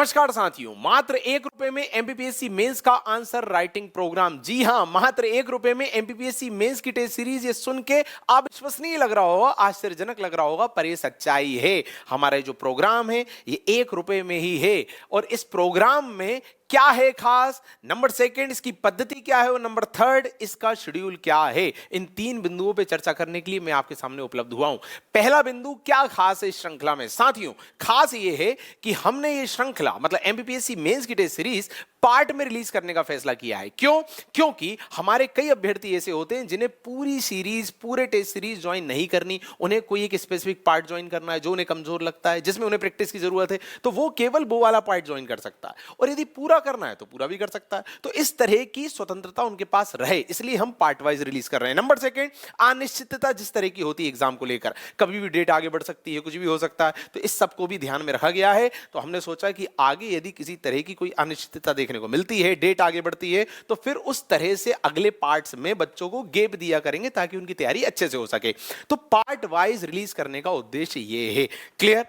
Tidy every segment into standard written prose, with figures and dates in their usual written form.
नमस्कार साथियों, मात्र ₹1 में एमपीपीएससी मेंस का आंसर राइटिंग प्रोग्राम। जी हां, मात्र ₹1 में एमपीपीएससी मेंस की टेस्ट सीरीज। ये सुन के अविश्वसनीय लग रहा होगा, आश्चर्यजनक लग रहा होगा, पर ये सच्चाई है। हमारा जो प्रोग्राम है ये ₹1 में ही है। और इस प्रोग्राम में क्या है खास, नंबर सेकंड इसकी पद्धति क्या है और नंबर थर्ड इसका शेड्यूल क्या है, इन 3 बिंदुओं पे चर्चा करने के लिए मैं आपके सामने उपलब्ध हुआ हूं। पहला बिंदु, क्या खास है इस श्रृंखला में। साथियों, खास ये है कि हमने ये श्रृंखला मतलब एमपीपीएससी मेंस की टेस्ट सीरीज पार्ट में रिलीज करने का फैसला किया है। क्यों? क्योंकि हमारे कई अभ्यर्थी ऐसे होते हैं जिन्हें पूरी सीरीज, पूरे टेस्ट सीरीज ज्वाइन नहीं करनी, उन्हें कोई एक स्पेसिफिक पार्ट ज्वाइन करना है जो उन्हें कमजोर लगता है, जिसमें उन्हें प्रैक्टिस की जरूरत है, तो वो केवल वो वाला पार्ट ज्वाइन कर सकता है। और यदि पूरा करना है तो पूरा भी कर सकता है। तो इस तरह की स्वतंत्रता उनके पास रहे, इसलिए हम पार्ट वाइज रिलीज कर रहे हैं। नंबर सेकंड, अनिश्चितता जिस तरह की होती है एग्जाम को लेकर, कभी भी डेट आगे बढ़ सकती है, कुछ भी हो सकता है, तो इस सब को भी ध्यान में रखा गया है। तो हमने सोचा कि आगे यदि किसी तरह की कोई अनिश्चितता देखने को मिलती है, डेट आगे बढ़ती है, तो फिर उस तरह से अगले पार्ट्स में बच्चों को गैप दिया करेंगे ताकि उनकी तैयारी अच्छे से हो सके। तो पार्ट वाइज रिलीज करने का उद्देश्य ये है। क्लियर?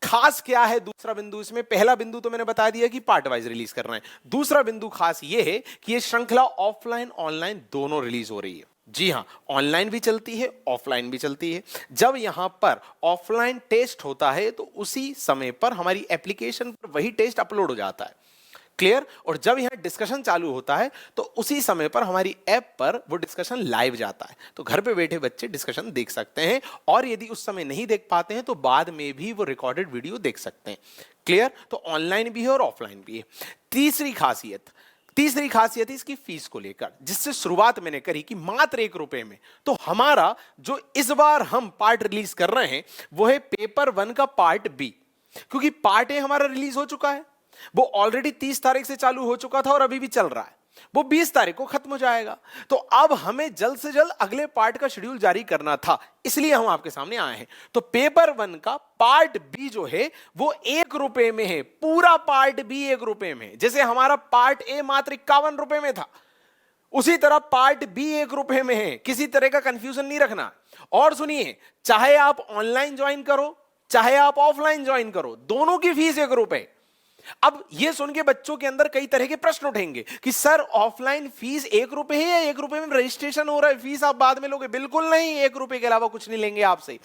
खास क्या है दूसरा बिंदु इसमें? पहला बिंदु तो मैंने बता दिया कि पार्ट वाइज रिलीज करना है। दूसरा बिंदु खास ये है कि ये श्रृंखला ऑफलाइन ऑनलाइन दोनों रिलीज हो रही है। जी हां, ऑनलाइन भी चलती है, ऑफलाइन भी चलती है। जब यहां पर ऑफलाइन टेस्ट होता है तो उसी समय पर हमारी एप्लीकेशन पर वही टेस्ट अपलोड हो जाता है। क्लियर? और जब यहां डिस्कशन चालू होता है तो उसी समय पर हमारी ऐप पर वो डिस्कशन लाइव जाता है, तो घर पे बैठे बच्चे डिस्कशन देख सकते हैं। और यदि उस समय नहीं देख पाते हैं तो बाद में भी वो रिकॉर्डेड वीडियो देख सकते हैं। क्लियर? तो ऑनलाइन भी है और ऑफलाइन भी है। तीसरी खासियत है इसकी फीस को लेकर, जिससे शुरुआत मैंने करी कि मात्र ₹1 में। तो हमारा जो इस बार हम पार्ट रिलीज कर रहे हैं वो है पेपर 1 का पार्ट बी, क्योंकि पार्ट ए हमारा रिलीज हो चुका है, वो ऑलरेडी 30 तारीख से चालू हो चुका था और अभी भी चल रहा है, वो 20 तारीख को खत्म हो जाएगा। तो अब हमें जल्द से जल्द अगले पार्ट का शेड्यूल जारी करना था, इसलिए हम आपके सामने आए हैं। तो पेपर 1 का पार्ट बी जो है वो ₹1 में है, पूरा पार्ट बी ₹1 में है। जैसे हमारा पार्ट ए मात्र ₹51 में था, उसी तरह पार्ट बी ₹1 में है। किसी तरह का कंफ्यूजन नहीं रखना। और सुनिए, चाहे आप ऑनलाइन ज्वाइन करो चाहे आप ऑफलाइन ज्वाइन करो, दोनों की फीस ₹1। अब यह सुन के बच्चों के अंदर कई तरह के प्रश्न उठेंगे कि सर ऑफलाइन फीस ₹1 है या ₹1 में रजिस्ट्रेशन हो रहा है, फीस आप बाद में लोगे? बिल्कुल नहीं, ₹1 के अलावा कुछ नहीं लेंगे आपसे।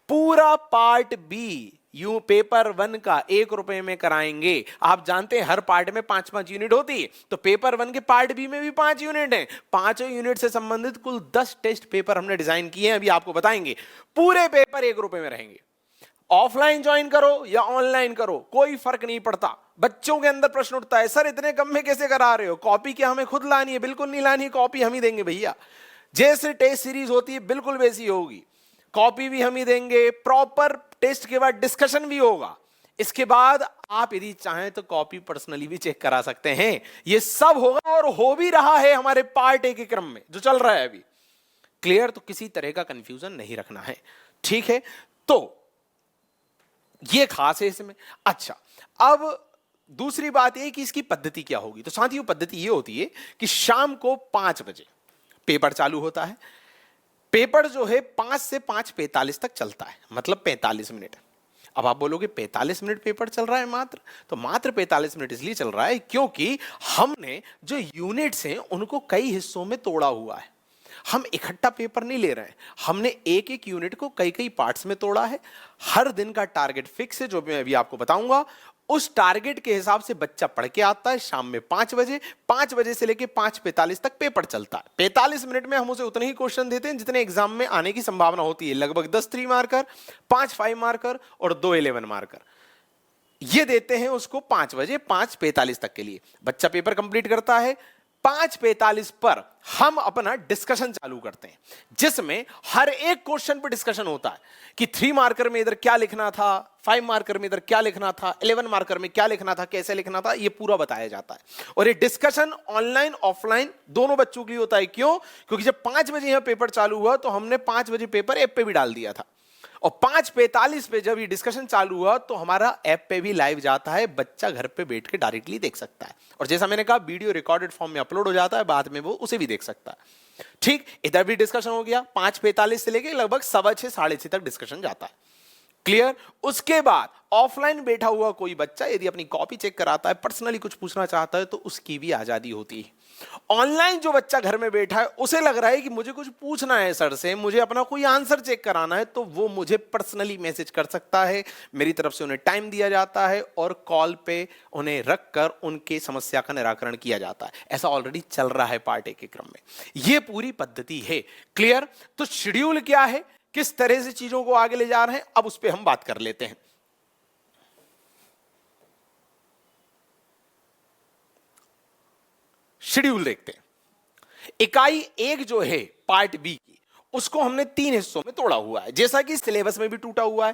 पूरा पार्ट बी यू पेपर 1 का ₹1 में कराएंगे। आप जानते हैं हर पार्ट में 5-5 यूनिट होती है, तो पेपर 1 के पार्ट बी में भी 5 यूनिट हैं। 5 यूनिट से संबंधित कुल 10 टेस्ट पेपर हमने डिजाइन किए हैं, अभी आपको बताएंगे। पूरे पेपर ₹1 में रहेंगे। ऑफलाइन ज्वाइन करो या ऑनलाइन करो, कोई फर्क नहीं पड़ता। बच्चों के अंदर प्रश्न उठता है, सर इतने कम में कैसे करा रहे हो? कॉपी क्या हमें खुद लानी है? बिल्कुल नहीं लानी है, कॉपी हम ही देंगे भैया। जैसे टेस्ट सीरीज होती है बिल्कुल वैसी होगी, कॉपी भी हम ही देंगे, प्रॉपर टेस्ट के बाद डिस्कशन भी होगा। इसके बाद आप यदि चाहें तो कॉपी पर्सनली भी चेक करा सकते हैं। यह सब होगा और हो भी रहा है हमारे पार्ट ए के क्रम में जो चल रहा है अभी। क्लियर? तो किसी तरह का कंफ्यूजन नहीं रखना है, ठीक है? तो ये खास है इसमें। अच्छा, अब दूसरी बात यह कि इसकी पद्धति क्या होगी। तो साथियों, पद्धति यह होती है कि शाम को 5 बजे पेपर चालू होता है। पेपर जो है 5 से 5:45 तक चलता है, मतलब 45 मिनट। अब आप बोलोगे 45 मिनट पेपर चल रहा है मात्र? तो मात्र 45 मिनट इसलिए चल रहा है क्योंकि हमने जो यूनिट्स हैं उनको कई हिस्सों में तोड़ा हुआ है। हम इकट्ठा पेपर नहीं ले रहे हैं, हमने एक एक यूनिट को कई कई पार्ट्स में तोड़ा है। हर दिन का टारगेट फिक्स है जो मैं अभी आपको बताऊंगा। उस टारगेट के हिसाब से बच्चा पढ़ के आता है शाम में 5 बजे। 5 बजे से लेके 5:45 तक पेपर चलता है। 45 मिनट में हम उसे उतने ही क्वेश्चन देते हैं जितने एग्जाम में आने की संभावना होती है। लगभग 10 3 मार्कर, 5 5 मार्कर और 2 11 मार्कर। ये देते हैं उसको 5 बजे 5:45 तक के लिए। बच्चा पेपर कंप्लीट करता है। 5:45 पर हम अपना डिस्कशन चालू करते हैं, जिसमें हर एक क्वेश्चन पर डिस्कशन होता है कि 3 मार्कर में इधर क्या लिखना था, 5 मार्कर में इधर क्या लिखना था, 11 मार्कर में क्या लिखना था, कैसे लिखना था, यह पूरा बताया जाता है। और ये डिस्कशन ऑनलाइन ऑफलाइन दोनों बच्चों के लिए होता है। क्यों? क्योंकि जब 5 बजे यह पेपर चालू हुआ तो हमने 5 बजे पेपर ऐप पे भी डाल दिया था, और 5:45 पे जब ये डिस्कशन चालू हुआ तो हमारा ऐप पे भी लाइव जाता है। बच्चा घर पे बैठ के डायरेक्टली देख सकता है, और जैसा मैंने कहा वीडियो रिकॉर्डेड फॉर्म में अपलोड हो जाता है, बाद में वो उसे भी देख सकता है। ठीक, इधर भी डिस्कशन हो गया। 5:45 से लेके लगभग 6:15 6:30 तक डिस्कशन जाता है। क्लियर। उसके बाद ऑफलाइन बैठा हुआ कोई बच्चा यदि अपनी कॉपी चेक कराता है, पर्सनली कुछ पूछना चाहता है, तो उसकी भी आजादी होती है। ऑनलाइन जो बच्चा घर में बैठा है, उसे लग रहा है कि मुझे कुछ पूछना है सर से, मुझे अपना कोई आंसर चेक कराना है, तो वो मुझे पर्सनली मैसेज कर सकता है, मेरी तरफ से उन्हें टाइम दिया जाता है और कॉल पे उन्हें रखकर उनकी समस्या का निराकरण किया जाता है। ऐसा ऑलरेडी चल रहा है पार्ट 1 के क्रम में, यह पूरी पद्धति है। क्लियर। तो शेड्यूल क्या है, किस तरह से चीजों को आगे ले जा रहे हैं, अब उस पर हम बात कर लेते हैं। शेड्यूल देखते हैं। इकाई 1 जो है पार्ट बी की, उसको हमने 3 हिस्सों में तोड़ा हुआ है, जैसा कि सिलेबस में भी टूटा हुआ है।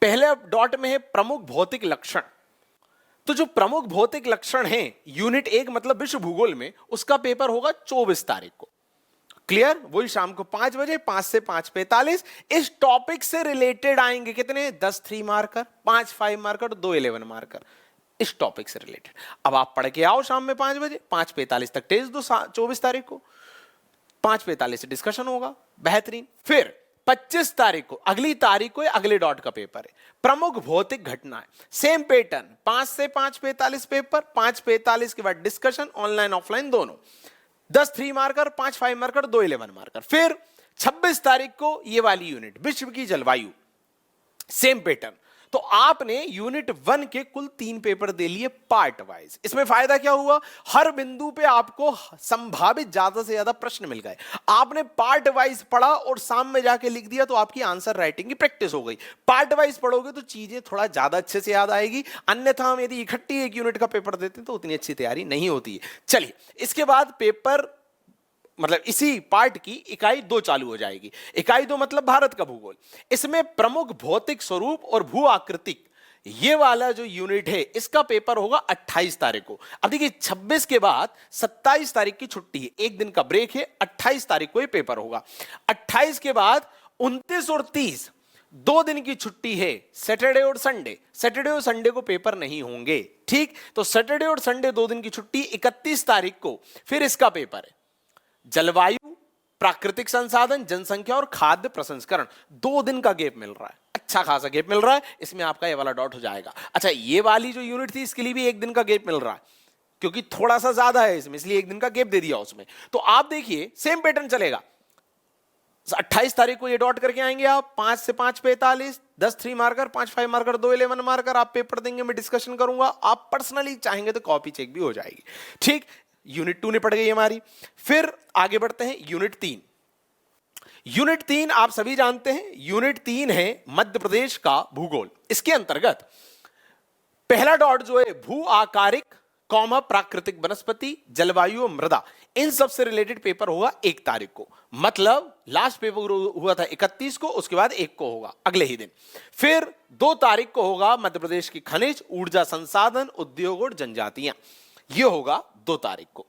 पहले डॉट में है प्रमुख भौतिक लक्षण। तो जो प्रमुख भौतिक लक्षण है यूनिट 1 मतलब विश्व भूगोल में, उसका पेपर होगा 24 तारीख को। क्लियर। वही शाम को 5 बजे, 5 से 5:45। इस टॉपिक से रिलेटेड आएंगे कितने, 10 3 मार्कर, 5 5 मार्कर, 2 11 मार्कर, इस टॉपिक से रिलेटेड। अब आप पढ़ के आओ शाम में 5 बजे, 5:45 तक टेस्ट दो 24 तारीख को, 5:45 से डिस्कशन होगा, बेहतरीन। फिर 25 तारीख को, अगली तारीख को अगले डॉट का पेपर है, प्रमुख भौतिक घटनाएं। सेम पैटर्न, 5 से 5:45 पेपर, 5:45 के बाद डिस्कशन, ऑनलाइन ऑफलाइन दोनों, 10 3 मार्कर, 5 5 मार्कर, 2 11 मार्कर। फिर 26 तारीख को ये वाली यूनिट विश्व की जलवायु, सेम पैटर्न। तो आपने यूनिट 1 के कुल 3 पेपर दे लिए पार्ट वाइज। इसमें फायदा क्या हुआ, हर बिंदु पे आपको संभावित ज्यादा से ज्यादा प्रश्न मिल गए। आपने पार्ट वाइज पढ़ा और शाम में जाके लिख दिया, तो आपकी आंसर राइटिंग की प्रैक्टिस हो गई। पार्ट वाइज पढ़ोगे तो चीजें थोड़ा ज्यादा अच्छे से याद आएगी, अन्यथा हम यदि इकट्ठी एक यूनिट का पेपर देते तो उतनी अच्छी तैयारी नहीं होती है। चलिए, इसके बाद पेपर मतलब इसी पार्ट की इकाई 2 चालू हो जाएगी। इकाई 2 मतलब भारत का भूगोल। इसमें प्रमुख भौतिक स्वरूप और भू आकृतिक, ये वाला जो यूनिट है, इसका पेपर होगा 28 तारीख को। अब देखिए, 26 के बाद 27 तारीख की छुट्टी है, एक दिन का ब्रेक है, 28 तारीख को ये पेपर होगा। 28 के बाद 29 और 30 2 दिन की छुट्टी है, सैटरडे और संडे। सैटरडे और संडे को पेपर नहीं होंगे, ठीक। तो सैटरडे और संडे 2 दिन की छुट्टी। 31 तारीख को फिर इसका पेपर है, जलवायु, प्राकृतिक संसाधन, जनसंख्या और खाद्य प्रसंस्करण। 2 दिन का गैप मिल रहा है, अच्छा खासा गैप मिल रहा है, इसमें आपका ये वाला डॉट हो जाएगा। अच्छा, ये वाली जो यूनिट थी, इसके लिए भी 1 दिन का गैप मिल रहा है, क्योंकि थोड़ा सा ज्यादा है इसमें, इसलिए 1 दिन का गैप दे दिया उसमें। तो आप देखिए, सेम पैटर्न चलेगा। 28 तारीख को ये डॉट करके आएंगे आप, 5 से 5:45, 10 3 मार्कर, 5 5 मार्कर, 2 11 मार्कर। आप पेपर देंगे, मैं डिस्कशन करूंगा, आप पर्सनली चाहेंगे तो कॉपी चेक भी हो जाएगी, ठीक। यूनिट 2 ने पड़ गई हमारी। फिर आगे बढ़ते हैं यूनिट 3। यूनिट 3 आप सभी जानते हैं, यूनिट 3 है मध्य प्रदेश का भूगोल। इसके अंतर्गत पहला डॉट जो है भू आकारिक, प्राकृतिक वनस्पति, जलवायु और मृदा, इन सब से रिलेटेड पेपर होगा 1 तारीख को। मतलब लास्ट पेपर हुआ था 31 को, उसके बाद 1 को होगा अगले ही दिन। फिर 2 तारीख को होगा मध्य प्रदेश की खनिज, ऊर्जा संसाधन, उद्योग और जनजातियां, यह होगा 2 तारीख को।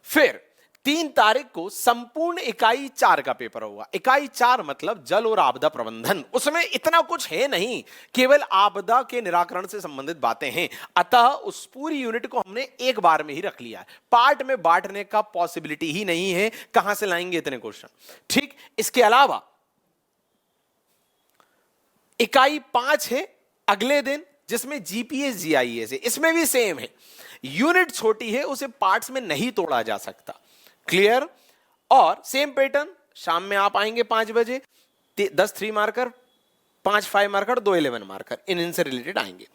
फिर 3 तारीख को संपूर्ण इकाई 4 का पेपर होगा। इकाई 4 मतलब जल और आपदा प्रबंधन। उसमें इतना कुछ है नहीं, केवल आपदा के निराकरण से संबंधित बातें हैं, अतः उस पूरी यूनिट को हमने एक बार में ही रख लिया है। पार्ट में बांटने का पॉसिबिलिटी ही नहीं है, कहां से लाएंगे इतने क्वेश्चन, ठीक। इसके अलावा इकाई 5 है अगले दिन, जिसमें जीपीएस जीआईएस है। इसमें भी सेम है, यूनिट छोटी है, उसे पार्ट्स में नहीं तोड़ा जा सकता, क्लियर। और सेम पैटर्न, शाम में आप आएंगे 5 बजे, 10 3 मार्कर, 5 5 मार्कर, 2 11 मार्कर, इनसे रिलेटेड आएंगे।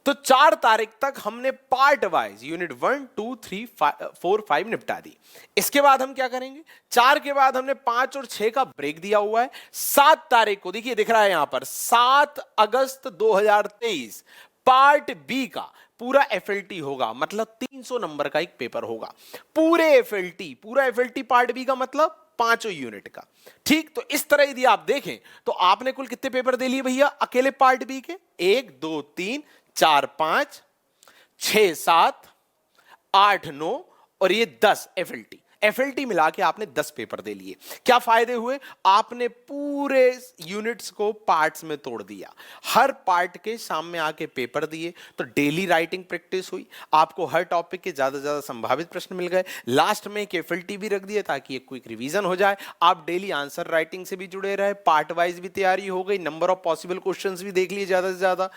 तो 4 तारीख तक हमने पार्ट वाइज यूनिट 1 2 3 4 5 निपटा दी। इसके बाद हम क्या करेंगे, 4 के बाद हमने 5 और 6 का ब्रेक दिया हुआ है। 7 तारीख को देखिए, दिख रहा है यहां पर, 7 अगस्त 2023 पार्ट बी का पूरा एफएलटी होगा, मतलब 300 नंबर का एक पेपर होगा। पूरा एफएलटी पार्ट बी का मतलब 5 यूनिट का, ठीक। तो इस तरह यदि आप देखें तो आपने कुल कितने पेपर दे लिए भैया अकेले पार्ट बी के, 1 2 3 4 5 6 7 8 9 और ये 10 एफएलटी। FLT मिला के आपने 10 पेपर दे लिए। क्या फायदे हुए? आपने पूरे यूनिट्स को पार्ट्स में तोड़ दिया, हर पार्ट के सामने आके पेपर दिए, तो डेली राइटिंग प्रैक्टिस हुई, आपको हर टॉपिक के ज्यादा से ज्यादा संभावित प्रश्न मिल गए। लास्ट में एक FLT भी रख दिया ताकि एक क्विक रिवीजन हो जाए, आप डेली आंसर राइटिंग से भी जुड़े रहे, पार्ट वाइज भी तैयारी हो गई, नंबर ऑफ पॉसिबल क्वेश्चंस भी देख लिए ज्यादा से ज्यादा,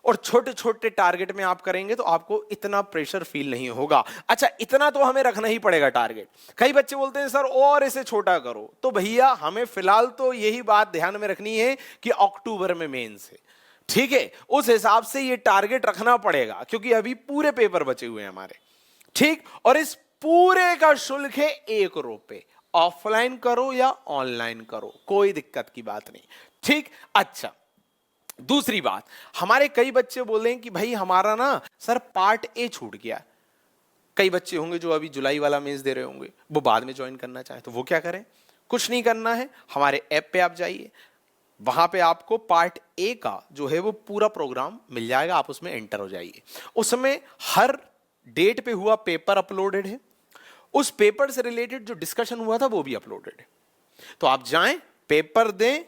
और छोटे छोटे टारगेट में आप करेंगे तो आपको इतना प्रेशर फील नहीं होगा। अच्छा, इतना तो हमें रखना ही पड़ेगा टारगेट। कई बच्चे बोलते हैं सर और इसे छोटा करो, तो भैया हमें फिलहाल तो यही बात ध्यान में रखनी है कि अक्टूबर में मेंस है, ठीक है, उस हिसाब से ये टारगेट रखना पड़ेगा क्योंकि अभी पूरे पेपर बचे हुए हैं हमारे, ठीक। और इस पूरे का शुल्क है ₹1। ऑफलाइन करो या ऑनलाइन करो, कोई दिक्कत की बात नहीं, ठीक। अच्छा, दूसरी बात, हमारे कई बच्चे बोले हैं कि भाई हमारा ना सर पार्ट ए छूट गया। कई बच्चे होंगे जो अभी जुलाई वाला मेंस दे रहे होंगे, वो बाद में ज्वाइन करना चाहे, तो वो क्या करें? कुछ नहीं करना है, हमारे ऐप पे आप जाइए, वहां पे आपको पार्ट ए का जो है वो पूरा प्रोग्राम मिल जाएगा, आप उसमें एंटर हो जाइए। उसमें हर डेट पे हुआ पेपर अपलोडेड है, उस पेपर से रिलेटेड जो डिस्कशन हुआ था वो भी अपलोडेड है। तो आप जाएं, पेपर दें,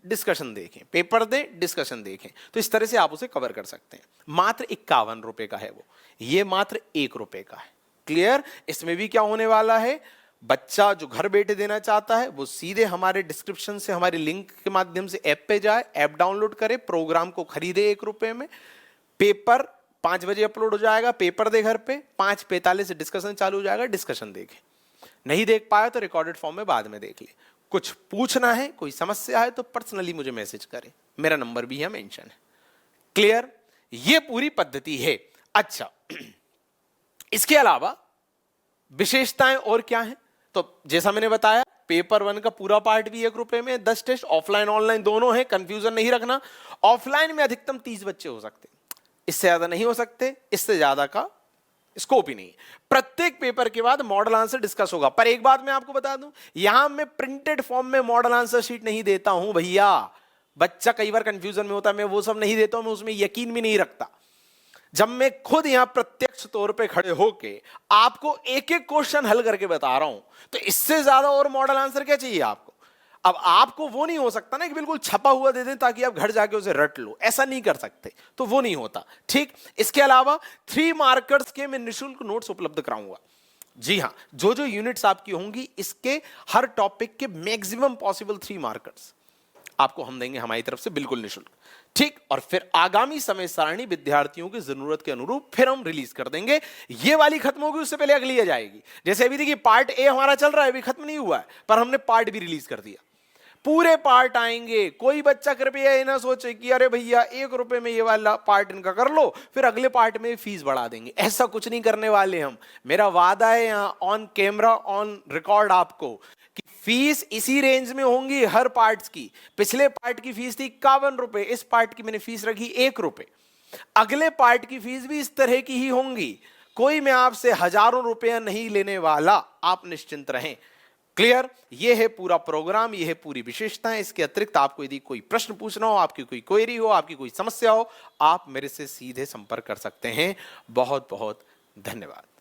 डिस्कशन देखें, पेपर दें, डिस्कशन देखें, तो इस तरह से आप उसे कवर कर सकते हैं। मात्र ₹51 का है वो, ये मात्र ₹1 का है। क्लियर? इसमें भी क्या होने वाला है, बच्चा जो घर बैठे देना चाहता है वो सीधे हमारे डिस्क्रिप्शन से हमारे लिंक के माध्यम से ऐप पे जाए, ऐप डाउनलोड करे, प्रोग्राम को खरीदे ₹1 में, पेपर 5 बजे अपलोड हो जाएगा, पेपर दे घर पे, 5:45 से डिस्कशन चालू हो जाएगा, डिस्कशन देखे, नहीं देख पाया तो रिकॉर्डेड फॉर्म में बाद में देख ले। कुछ पूछना है, कोई समस्या है तो पर्सनली मुझे मैसेज करें, मेरा नंबर भी है मेंशन है। क्लियर? ये पूरी पद्धति है। अच्छा, इसके अलावा विशेषताएं और क्या हैं? तो जैसा मैंने बताया, पेपर 1 का पूरा पार्ट भी ₹1 में, 10 टेस्ट ऑफलाइन ऑनलाइन दोनों है, कंफ्यूजन नहीं रखना। ऑफलाइन में अधिकतम 30 बच्चे हो सकते हैं, इससे ज्यादा नहीं हो सकते, इससे ज्यादा का स्कोप ही नहीं। प्रत्येक पेपर के बाद मॉडल आंसर डिस्कस होगा, पर एक बात मैं आपको बता दूं, यहां मैं प्रिंटेड फॉर्म में मॉडल आंसर शीट नहीं देता हूं भैया। बच्चा कई बार कंफ्यूजन में होता है, मैं वो सब नहीं देता हूं, मैं उसमें यकीन भी नहीं रखता। जब मैं खुद यहां प्रत्यक्ष तौर पे खड़े होके आपको एक एक क्वेश्चन हल करके बता रहा हूं, तो इससे ज्यादा और मॉडल आंसर क्या चाहिए आपको? अब आपको वो नहीं हो सकता ना कि बिल्कुल छपा हुआ दे दें ताकि आप घर जाके उसे रट लो, ऐसा नहीं कर सकते, तो वो नहीं होता, ठीक। इसके अलावा 3 मार्कर्स के मैं निःशुल्क नोट्स उपलब्ध कराऊंगा। जी हां, जो जो यूनिट्स आपकी होंगी इसके हर टॉपिक के मैक्सिमम पॉसिबल 3 मार्कर्स आपको हम देंगे हमारी तरफ से बिल्कुल निःशुल्क, ठीक। और फिर आगामी समय सारणी विद्यार्थियों की जरूरत के अनुरूप फिर हम रिलीज कर देंगे। ये वाली खत्म होगी, उससे पहले अगली आ जाएगी। जैसे अभी देखिए पार्ट ए हमारा चल रहा है, अभी खत्म नहीं हुआ है, पर हमने पार्ट भी रिलीज कर दिया, पूरे पार्ट आएंगे। कोई बच्चा कृपया ये ना सोचे कि अरे भैया ₹1 में ये वाला पार्ट इनका कर लो, फिर अगले पार्ट में फीस बढ़ा देंगे, ऐसा कुछ नहीं करने वाले हम। मेरा वादा है यहाँ ऑन कैमरा ऑन रिकॉर्ड आपको कि फीस इसी रेंज में होंगी हर पार्ट्स की। पिछले पार्ट की फीस थी ₹51, इस पार्ट की मैंने फीस रखी ₹1। अगले पार्ट की फीस भी इस तरह की ही होंगी, कोई मैं आपसे हजारों रुपया नहीं लेने वाला, आप निश्चिंत रहें। क्लियर? ये है पूरा प्रोग्राम, ये है पूरी विशेषताएं। इसके अतिरिक्त आपको यदि कोई प्रश्न पूछना हो, आपकी कोई क्वेरी हो, आपकी कोई समस्या हो, आप मेरे से सीधे संपर्क कर सकते हैं। बहुत बहुत धन्यवाद।